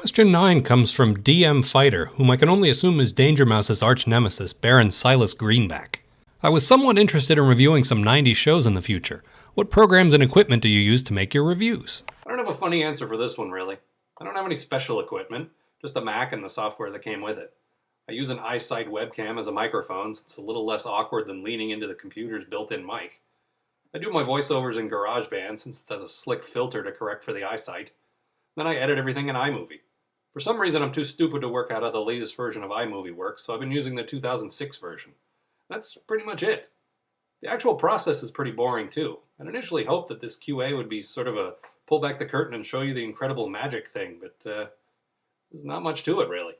Question 9 comes from DM Fighter, whom I can only assume is Danger Mouse's arch nemesis, Baron Silas Greenback. I was somewhat interested in reviewing some 90s shows in the future. What programs and equipment do you use to make your reviews? I don't have a funny answer for this one, really. I don't have any special equipment, just a Mac and the software that came with it. I use an iSight webcam as a microphone, so it's a little less awkward than leaning into the computer's built-in mic. I do my voiceovers in GarageBand since it has a slick filter to correct for the iSight. Then I edit everything in iMovie. For some reason, I'm too stupid to work out how the latest version of iMovie works, so I've been using the 2006 version. That's pretty much it. The actual process is pretty boring, too. I'd initially hoped that this QA would be sort of a pull back the curtain and show you the incredible magic thing, but there's not much to it, really.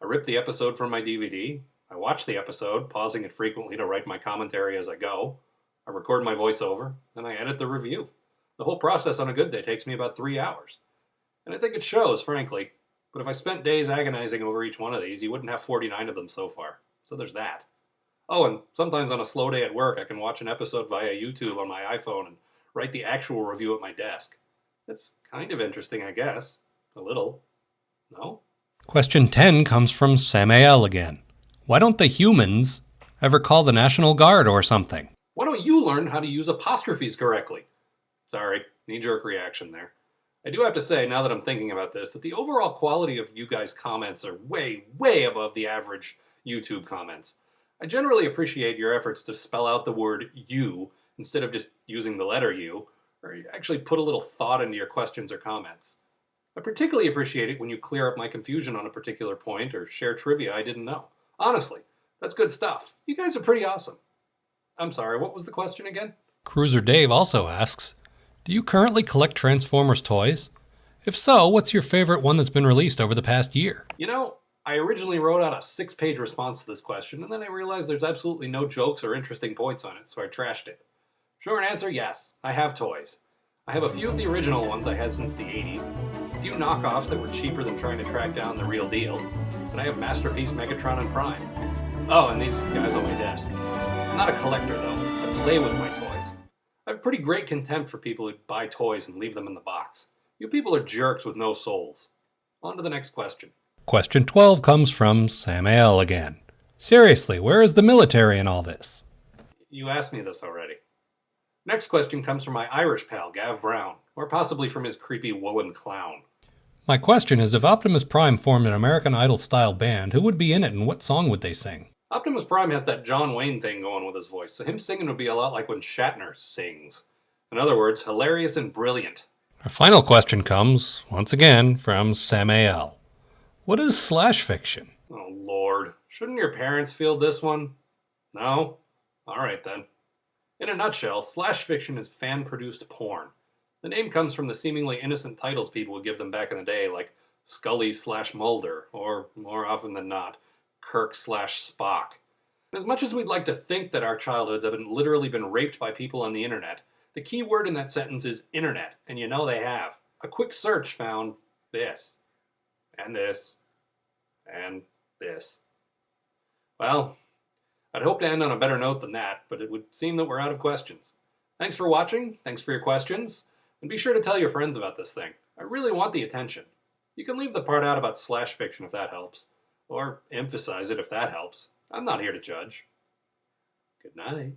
I rip the episode from my DVD, I watch the episode, pausing it frequently to write my commentary as I go, I record my voiceover, then I edit the review. The whole process on a good day takes me about 3 hours. And I think it shows, frankly. But if I spent days agonizing over each one of these, you wouldn't have 49 of them so far. So there's that. Oh, and sometimes on a slow day at work, I can watch an episode via YouTube on my iPhone and write the actual review at my desk. That's kind of interesting, I guess. A little. No? Question 10 comes from AAlgar again. Why don't the humans ever call the National Guard or something? Why don't you learn how to use apostrophes correctly? Sorry, knee-jerk reaction there. I do have to say, now that I'm thinking about this, that the overall quality of you guys' comments are way, way above the average YouTube comments. I generally appreciate your efforts to spell out the word you instead of just using the letter U, or you actually put a little thought into your questions or comments. I particularly appreciate it when you clear up my confusion on a particular point or share trivia I didn't know. Honestly, that's good stuff. You guys are pretty awesome. I'm sorry, what was the question again? Cruiser Dave also asks, do you currently collect Transformers toys? If so, what's your favorite one that's been released over the past year? You know, I originally wrote out a 6-page response to this question, and then I realized there's absolutely no jokes or interesting points on it, so I trashed it. Short answer, yes, I have toys. I have a few of the original ones I had since the 80s, a few knockoffs that were cheaper than trying to track down the real deal, and I have Masterpiece, Megatron, and Prime. Oh, and these guys on my desk. I'm not a collector, though. I play with my toys. I have pretty great contempt for people who buy toys and leave them in the box. You people are jerks with no souls. On to the next question. Question 12 comes from AAlgar again. Seriously, where is the military in all this? You asked me this already. Next question comes from my Irish pal, Gav Brown, or possibly from his creepy woolen clown. My question is, if Optimus Prime formed an American Idol-style band, who would be in it and what song would they sing? Optimus Prime has that John Wayne thing going with his voice, so him singing would be a lot like when Shatner sings. In other words, hilarious and brilliant. Our final question comes, once again, from AAlgar. What is slash fiction? Oh, Lord. Shouldn't your parents field this one? No? Alright then. In a nutshell, slash fiction is fan-produced porn. The name comes from the seemingly innocent titles people would give them back in the day, like Scully/Mulder, or, more often than not, Kirk/Spock. As much as we'd like to think that our childhoods haven't literally been raped by people on the internet, the key word in that sentence is internet, and you know they have. A quick search found this, and this, and this. Well, I'd hope to end on a better note than that, but it would seem that we're out of questions. Thanks for watching, thanks for your questions, and be sure to tell your friends about this thing. I really want the attention. You can leave the part out about slash fiction if that helps. Or emphasize it if that helps. I'm not here to judge. Good night.